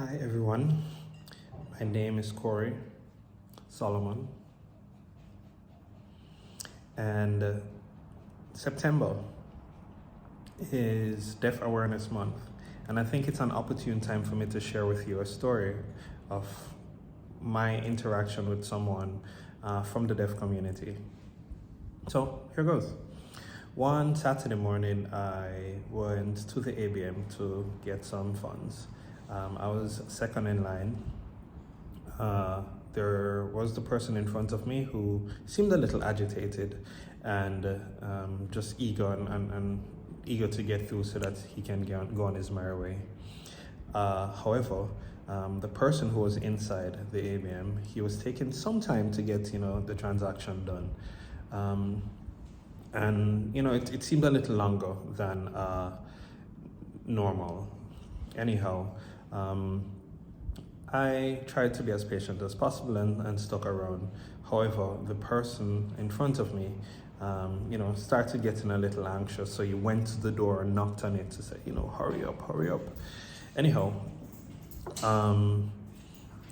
Hi everyone, my name is Corey Solomon, and September is Deaf Awareness Month, and I think it's an opportune time for me to share with you a story of my interaction with someone from the deaf community. So here goes. One Saturday morning, I went to the ABM to get some funds. I was second in line. There was the person in front of me who seemed a little agitated and just eager and eager to get through so that he can go on his merry way. However, the person who was inside the ABM, he was taking some time to get the transaction done. And it seemed a little longer than normal. Anyhow, I tried to be as patient as possible and stuck around. However, the person in front of me, started getting a little anxious. So he went to the door and knocked on it to say, hurry up, hurry up. Anyhow,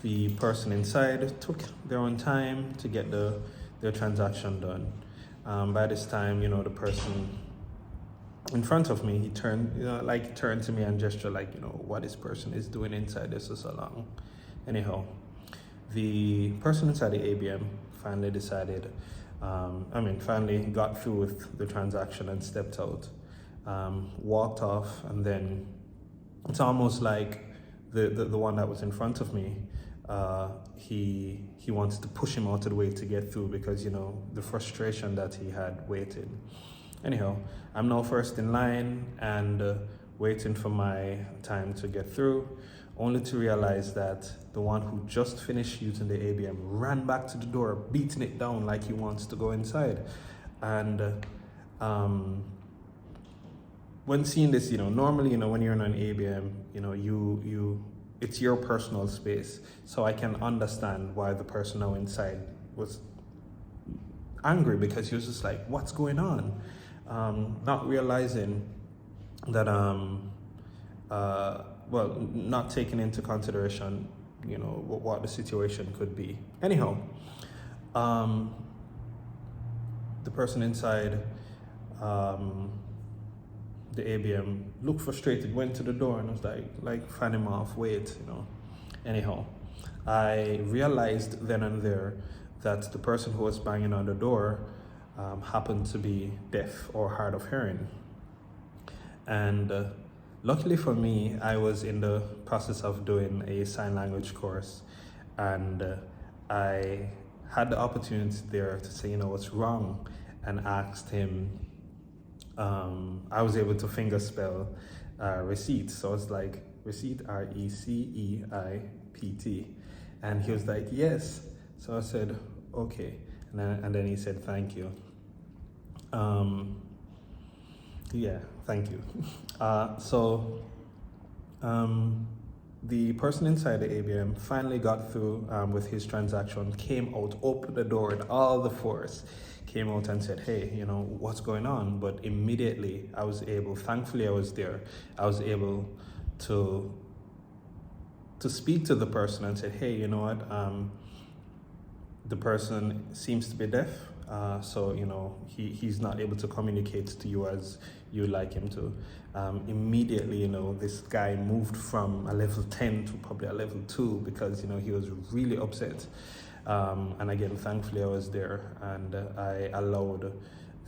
the person inside took their own time to get their transaction done. By this time, the person in front of me, he turned to me and gestured what this person is doing inside this for so long. Anyhow, the person inside the ABM finally decided, finally got through with the transaction and stepped out, walked off, and then it's almost like the one that was in front of me, he wanted to push him out of the way to get through because the frustration that he had waiting. Anyhow, I'm now first in line and waiting for my time to get through, only to realize that the one who just finished using the ABM ran back to the door, beating it down like he wants to go inside. And when seeing this, normally, when you're in an ABM, you it's your personal space. So I can understand why the person now inside was angry, because he was just like, what's going on? Not realizing that, not taking into consideration, what the situation could be. Anyhow, the person inside the ABM looked frustrated, went to the door and was like fan him off, wait, Anyhow, I realized then and there that the person who was banging on the door happened to be deaf or hard of hearing. And luckily for me, I was in the process of doing a sign language course, and I had the opportunity there to say, what's wrong, and asked him. I was able to finger spell receipt. So it's like receipt, RECEIPT. And he was like, yes. So I said, okay. And then he said, thank you. Yeah, thank you. The person inside the ABM finally got through with his transaction, came out, opened the door in all the force, came out and said, hey, what's going on? But immediately thankfully I was there, I was able to speak to the person and said, hey, the person seems to be deaf, so he's not able to communicate to you as you like him to. Immediately, this guy moved from a level 10 to probably a level 2 because he was really upset. And again, thankfully I was there, and I allowed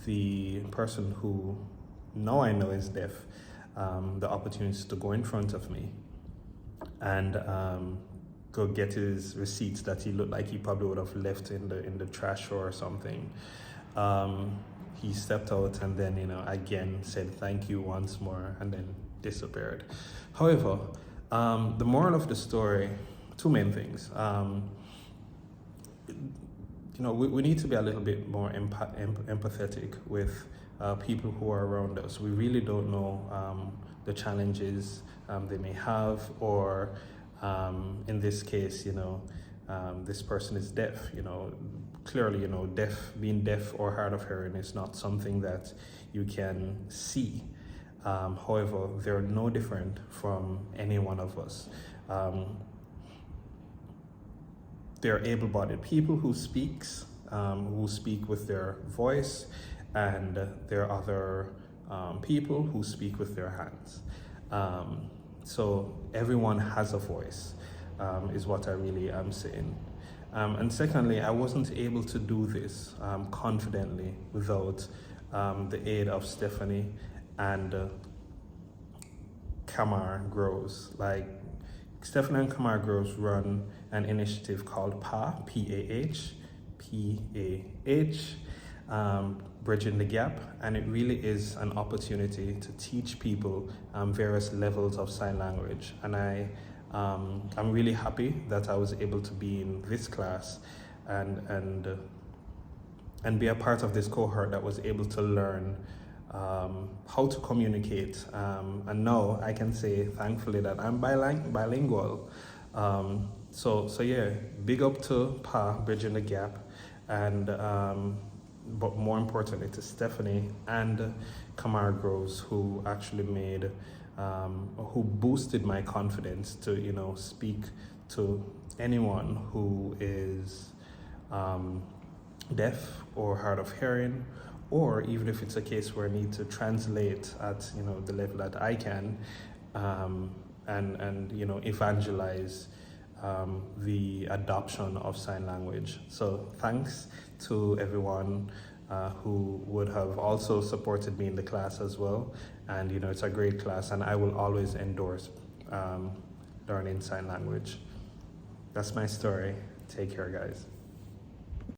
the person who now I know is deaf the opportunity to go in front of me and go get his receipts that he looked like he probably would have left in the trash or something. He stepped out and then again said thank you once more and then disappeared. However, the moral of the story, two main things. We need to be a little bit more empathetic with people who are around us. We really don't know the challenges they may have, or in this case, this person is deaf. Clearly, being deaf or hard of hearing is not something that you can see. However, they're no different from any one of us. They're able-bodied people who speak with their voice, and there are other people who speak with their hands. So everyone has a voice, is what I really am saying. And secondly, I wasn't able to do this confidently without the aid of Stephanie and Kamar Groves. Like, Stephanie and Kamar Groves run an initiative called P-A-H, Bridging the Gap, and it really is an opportunity to teach people various levels of sign language. And I'm really happy that I was able to be in this class and be a part of this cohort that was able to learn how to communicate. And now I can say, thankfully, that I'm bilingual. So yeah, big up to Bridging the Gap, and but more importantly to Stephanie and Kamar Groves, who actually who boosted my confidence to, speak to anyone who is deaf or hard of hearing, or even if it's a case where I need to translate at, the level that I can, and evangelize the adoption of sign language. So thanks to everyone who would have also supported me in the class as well. And it's a great class, and I will always endorse learning sign language. That's my story. Take care, guys.